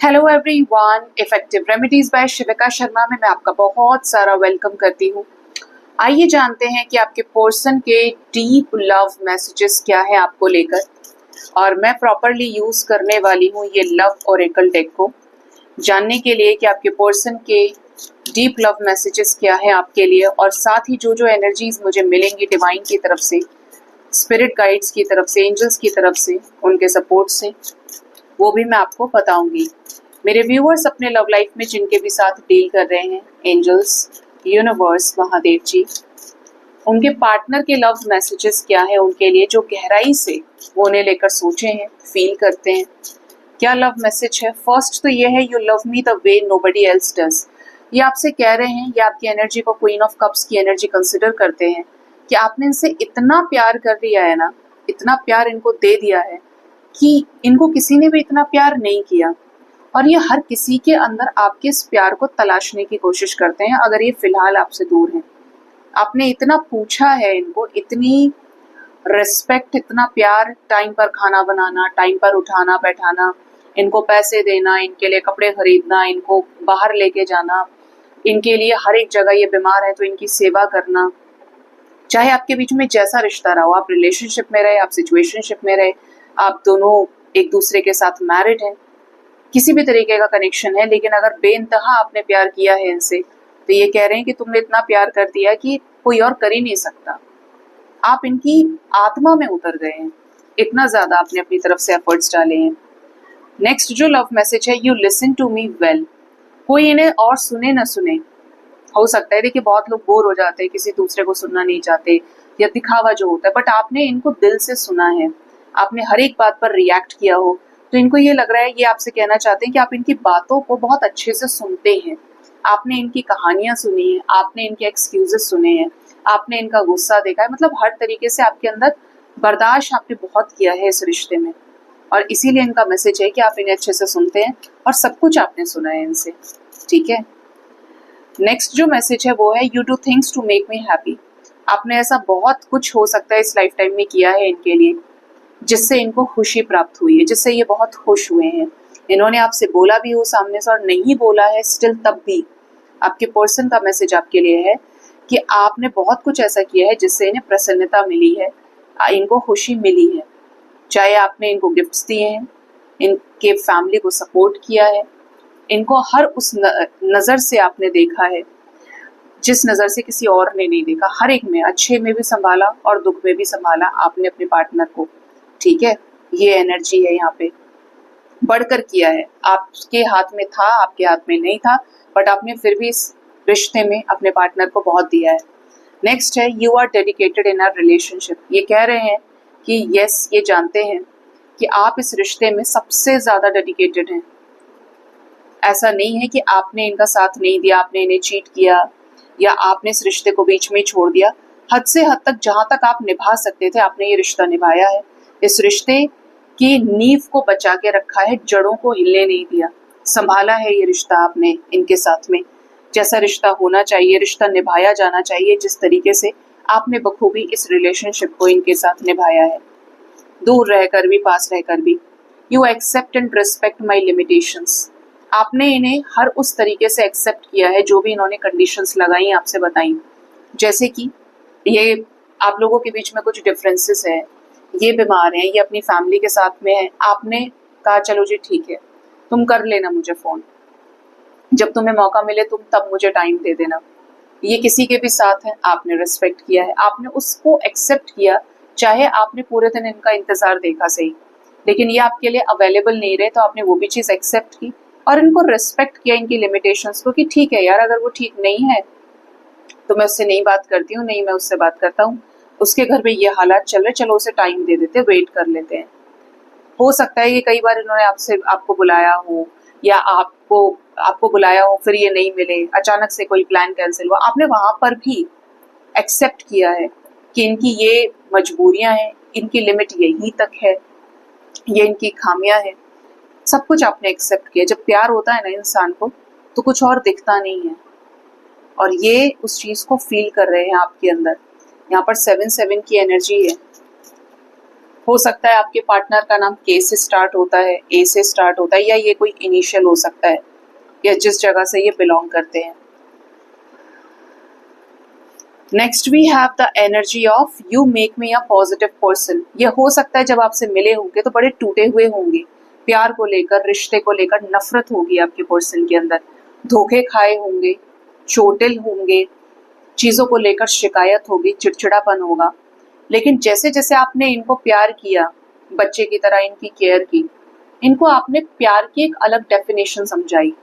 Hello everyone, effective remedies by Shivika Sharma में मैं आपका बहुत सारा वेलकम करती हूँ। आइए जानते हैं कि आपके पर्सन के डीप लव मैसेजेस क्या है आपको लेकर। और मैं प्रॉपरली यूज करने वाली हूँ ये लव ओरेकल डेक को जानने के लिए कि आपके पर्सन के डीप लव मैसेजेस क्या है आपके लिए, और साथ ही जो जो एनर्जीज मुझे मिलेंगी डिवाइन की तरफ से, स्पिरिट गाइड्स की तरफ से, एंजल्स की तरफ से, उनके सपोर्ट से, वो भी मैं आपको बताऊंगी। मेरे व्यूअर्स अपने लव लाइफ में जिनके भी साथ डील कर रहे हैं, एंजल्स, यूनिवर्स, महादेव जी, उनके पार्टनर के लव मैसेजेस क्या है उनके लिए, जो गहराई से वो उन्हें लेकर सोचे हैं, फील करते हैं। क्या लव मैसेज है? फर्स्ट तो ये है, you love me the way nobody else does. ये आपसे कह रहे हैं, ये आपकी एनर्जी को क्वीन ऑफ कप्स की एनर्जी कंसिडर करते हैं कि आपने इनसे इतना प्यार कर दिया है ना, इतना प्यार इनको दे दिया है कि इनको किसी ने भी इतना प्यार नहीं किया। और ये हर किसी के अंदर आपके इस प्यार को तलाशने की कोशिश करते हैं अगर ये फिलहाल आपसे दूर हैं। आपने इतना पूछा है इनको, इतनी रिस्पेक्ट, इतना प्यार, टाइम पर खाना बनाना, टाइम पर उठाना बैठाना, इनको पैसे देना, इनके लिए कपड़े खरीदना, इनको बाहर लेके जाना, इनके लिए हर एक जगह ये बीमार है तो इनकी सेवा करना। चाहे आपके बीच में जैसा रिश्ता रहा हो, आप रिलेशनशिप में रहे, आप सिचुएशनशिप में रहे, आप दोनों एक दूसरे के साथ मैरिड हैं, किसी भी तरीके का कनेक्शन है, लेकिन अगर बेइंतहा आपने प्यार किया है इनसे, तो ये कह रहे हैं कि तुमने इतना प्यार कर दिया कि कोई और कर ही नहीं सकता। आप इनकी आत्मा में उतर गए हैं, इतना ज्यादा आपने अपनी तरफ से एफर्ट्स डाले हैं। नेक्स्ट जो लव मैसेज है, you listen to me well. कोई इन्हें और सुने न सुने, हो सकता है, देखिए बहुत लोग बोर हो जाते हैं, किसी दूसरे को सुनना नहीं चाहते, या दिखावा जो होता है, बट आपने इनको दिल से सुना है, आपने हर एक बात पर रिएक्ट किया हो, तो इनको ये लग रहा है, ये आपसे कहना चाहते हैं कि आप इनकी बातों को बहुत अच्छे से सुनते हैं। आपने इनकी कहानियां सुनी है, आपने इनके एक्सक्यूजेस सुने हैं, आपने इनका गुस्सा देखा है, मतलब हर तरीके से आपके अंदर बर्दाश्त आपने बहुत किया है इस रिश्ते में, और इसीलिए इनका मैसेज है कि आप इन्हें अच्छे से सुनते हैं और सब कुछ आपने सुना है इनसे। ठीक है, नेक्स्ट जो मैसेज है वो है, you do things to make me happy. आपने ऐसा बहुत कुछ हो सकता है इस लाइफ टाइम में किया है इनके लिए, जिससे इनको खुशी प्राप्त हुई है, जिससे ये बहुत खुश हुए हैं। इन्होंने आपसे बोला भी हो सामने से और नहीं बोला है स्टिल, तब भी आपके पर्सन का मैसेज आपके लिए है कि आपने बहुत कुछ ऐसा किया है जिससे इन्हें प्रसन्नता मिली है, इनको खुशी मिली है। चाहे आपने इनको गिफ्ट्स दिए हैं, इनके फैमिली को सपोर्ट किया है, इनको हर उस नजर से आपने देखा है जिस नजर से किसी और ने नहीं देखा, हर एक में, अच्छे में भी संभाला और दुख में भी संभाला आपने अपने पार्टनर को। ठीक है, ये एनर्जी है, यहाँ पे बढ़कर किया है। आपके हाथ में था, आपके हाथ में नहीं था, बट आपने फिर भी इस रिश्ते में अपने पार्टनर को बहुत दिया है। नेक्स्ट है, you are dedicated in our relationship. ये कह रहे हैं कि यस, ये जानते हैं कि आप इस रिश्ते में सबसे ज्यादा डेडिकेटेड हैं। ऐसा नहीं है कि आपने इनका साथ नहीं दिया, आपने इन्हें चीट किया, या आपने इस रिश्ते को बीच में छोड़ दिया। हद से हद तक जहां तक आप निभा सकते थे आपने ये रिश्ता निभाया है। इस रिश्ते की नींव को बचा के रखा है, जड़ों को हिलने नहीं दिया, संभाला है ये रिश्ता आपने इनके साथ में। जैसा रिश्ता होना चाहिए, रिश्ता निभाया जाना चाहिए, जिस तरीके से आपने बखूबी इस रिलेशनशिप को इनके साथ निभाया है, दूर रहकर भी, पास रहकर भी। You accept and respect my limitations. आपने इन्हें हर उस तरीके से एक्सेप्ट किया है जो भी इन्होंने कंडीशंस लगाई, आपसे बताई। जैसे कि ये आप लोगों के बीच में कुछ डिफरेंसेस है, ये बीमार हैं, ये अपनी फैमिली के साथ में है, आपने कहा चलो जी ठीक है, तुम कर लेना मुझे फोन, जब तुम्हें मौका मिले तुम तब मुझे टाइम दे देना। ये किसी के भी साथ है, आपने रिस्पेक्ट किया है, आपने उसको एक्सेप्ट किया, चाहे आपने पूरे दिन इनका इंतजार देखा सही, लेकिन ये आपके लिए अवेलेबल नहीं रहे, तो आपने वो भी चीज एक्सेप्ट की और इनको रिस्पेक्ट किया, इनकी लिमिटेशंस को, कि ठीक है यार, अगर वो ठीक नहीं है तो मैं उससे नहीं बात करती हूँ, नहीं मैं उससे बात करता हूँ, उसके घर में ये हालात चल रहे, चलो उसे टाइम दे देते, वेट कर लेते हैं। हो सकता है ये कई बार इन्होंने आपको बुलाया हो, या आपको बुलाया हो, फिर ये नहीं मिले, अचानक से कोई प्लान कैंसिल हुआ, आपने वहां पर भी एक्सेप्ट किया है कि इनकी ये मजबूरियां हैं, इनकी लिमिट यहीं तक है, ये इनकी खामियां हैं, सब कुछ आपने एक्सेप्ट किया। जब प्यार होता है ना इंसान को, तो कुछ और दिखता नहीं है, और ये उस चीज को फील कर रहे हैं आपके अंदर। यहाँ पर 7-7 की एनर्जी है, हो सकता है आपके पार्टनर का नाम के से स्टार्ट होता है, ए से स्टार्ट होता है, या ये कोई इनिशियल हो सकता है, या जिस जगह से ये बिलोंग करते हैं। Next we have the energy of you make me a positive person. ये हो सकता है जब आपसे मिले होंगे तो बड़े टूटे हुए होंगे, प्यार को लेकर, रिश्ते को लेकर नफरत होगी आपके पर्सन के अंदर, धोखे खाए होंगे, चोटिल होंगे, चीजों को लेकर शिकायत होगी, चिड़चिड़ापन होगा। लेकिन जैसे जैसे आपने इनको प्यार किया, बच्चे की तरह इनकी केयर की, इनको आपने प्यार की एक अलग डेफिनेशन समझाई,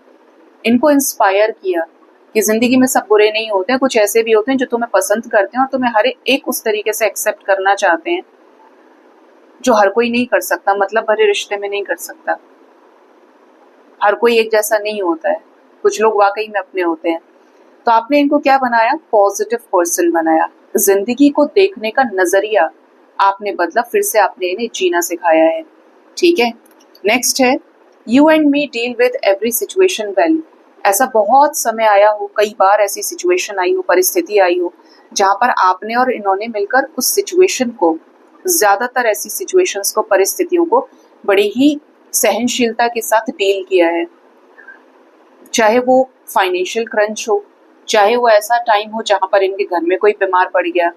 इनको इंस्पायर किया कि जिंदगी में सब बुरे नहीं होते हैं, कुछ ऐसे भी होते हैं जो तुम्हें पसंद करते हैं और तुम्हें हर एक उस तरीके से एक्सेप्ट करना चाहते हैं जो हर कोई नहीं कर सकता, मतलब भरे रिश्ते में नहीं कर सकता। हर कोई एक जैसा नहीं होता है, कुछ लोग वाकई में अपने होते हैं। तो आपने इनको क्या बनाया? पॉजिटिव पर्सन बनाया। जिंदगी को देखने का नजरिया आपने बदला, फिर से आपने इन्हें जीना सिखाया है। ठीक है, नेक्स्ट है you and me deal with every situation well. ऐसा बहुत समय आया हो, कई बार ऐसी सिचुएशन आई हो, परिस्थिति आई हो जहां पर आपने और इन्होंने मिलकर उस सिचुएशन को, ज्यादातर ऐसी सिचुएशंस को, परिस्थितियों को बड़ी ही सहनशीलता के साथ डील किया है। चाहे वो फाइनेंशियल क्रंच हो, चाहे वो ऐसा टाइम हो जहां पर इनके घर में कोई बीमार पड़ गया,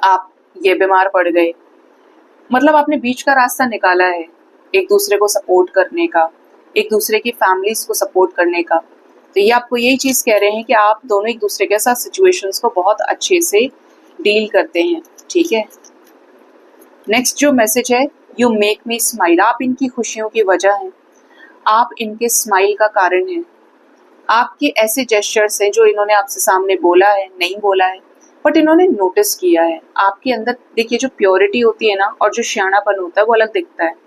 आप ये बीमार पड़ गए, मतलब आपने बीच का रास्ता निकाला है एक दूसरे को सपोर्ट करने का, एक दूसरे की फैमिलीज को सपोर्ट करने का। तो ये आपको यही चीज कह रहे हैं कि आप दोनों एक दूसरे के साथ सिचुएशंस को बहुत अच्छे से डील करते हैं। ठीक है, नेक्स्ट जो मैसेज है, यू मेक मी स्माइल। आप इनकी खुशियों की वजह हैं, आप इनके स्माइल का कारण हैं। आपके ऐसे जेस्चर्स हैं जो इन्होंने आपसे सामने बोला है, नहीं बोला है, बट इन्होंने नोटिस किया है। आपके अंदर देखिए जो प्योरिटी होती है ना, और जो सियानापन होता है वो अलग दिखता है।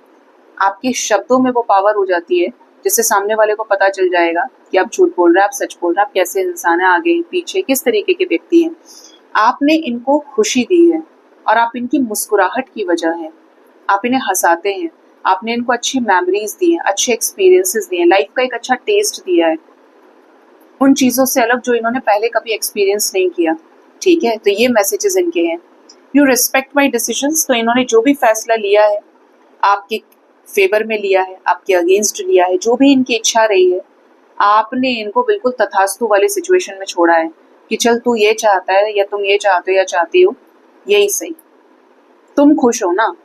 आपके शब्दों में वो पावर हो जाती है जिससे सामने वाले को पता चल जाएगा कि आप झूठ बोल रहे हैं, आप सच बोल रहे हैं, आप कैसे इंसान है, आगे पीछे किस तरीके के व्यक्ति हैं। आपने इनको खुशी दी है और आप इनकी मुस्कुराहट की वजह है। आप इन्हें हंसाते हैं, आपने इनको अच्छी मेमोरीज दी हैं, अच्छे एक्सपीरियंसेस दिए हैं, लाइफ का एक अच्छा टेस्ट दिया है, उन चीजों से अलग जो इन्होंने पहले कभी एक्सपीरियंस नहीं किया। ठीक है, तो ये मैसेजेस इनके हैं। You respect my decisions. तो इन्होंने जो भी फैसला लिया है आपके फेवर में लिया है, आपके अगेंस्ट लिया है, जो भी इनकी इच्छा रही है, आपने इनको बिल्कुल तथास्तु वाली सिचुएशन में छोड़ा है कि चल तू ये चाहता है या तुम ये चाहते हो या चाहती हो, यही सही, तुम खुश हो ना।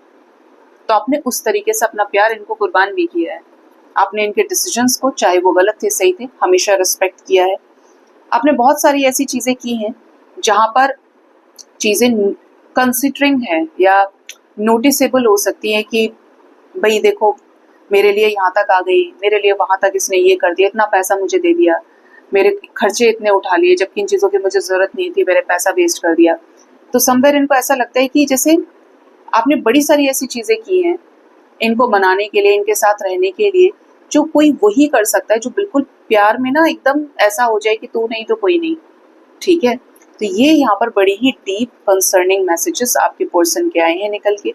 तो आपने उस तरीके से अपना प्यार इनको कुर्बान भी किया है। आपने इनके डिसीजंस को, चाहे वो गलत थे सही थे, हमेशा रिस्पेक्ट किया है। आपने बहुत सारी ऐसी चीजें की हैं जहां पर चीजें कंसिडरिंग है या नोटिसेबल हो सकती है कि भाई देखो मेरे लिए यहाँ तक आ गई, मेरे लिए वहां तक इसने ये कर दिया, इतना पैसा मुझे दे दिया, मेरे खर्चे इतने उठा लिए जबकि इन चीजों की मुझे जरूरत नहीं थी, मेरे पैसा वेस्ट कर दिया। तो समवेयर इनको ऐसा लगता है कि जैसे आपने बड़ी सारी ऐसी चीजें की हैं इनको मनाने के लिए, इनके साथ रहने के लिए, जो कोई वही कर सकता है, जो बिल्कुल प्यार में ना एकदम ऐसा हो जाए कि तू नहीं तो कोई नहीं। ठीक है, तो ये यहाँ पर बड़ी ही डीप कंसर्निंग मैसेजेस आपके पर्सन के आए हैं निकल के।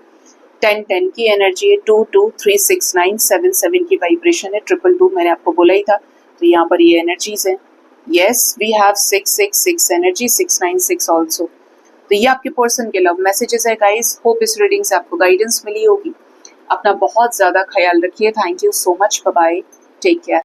10-10 की एनर्जी है, 2-2-3-6-9-7-7 की वाइब्रेशन है, 2-2 मैंने आपको बोला ही था। तो यहाँ पर ये एनर्जीज है। Yes, we have 6-6-6 energy, 6-9-6 also. तो ये आपके पर्सन के लव मैसेजेस है गाइस। होप इस रीडिंग से आपको गाइडेंस मिली होगी। अपना बहुत ज्यादा ख्याल रखिए। Thank you so much, bye bye, take care.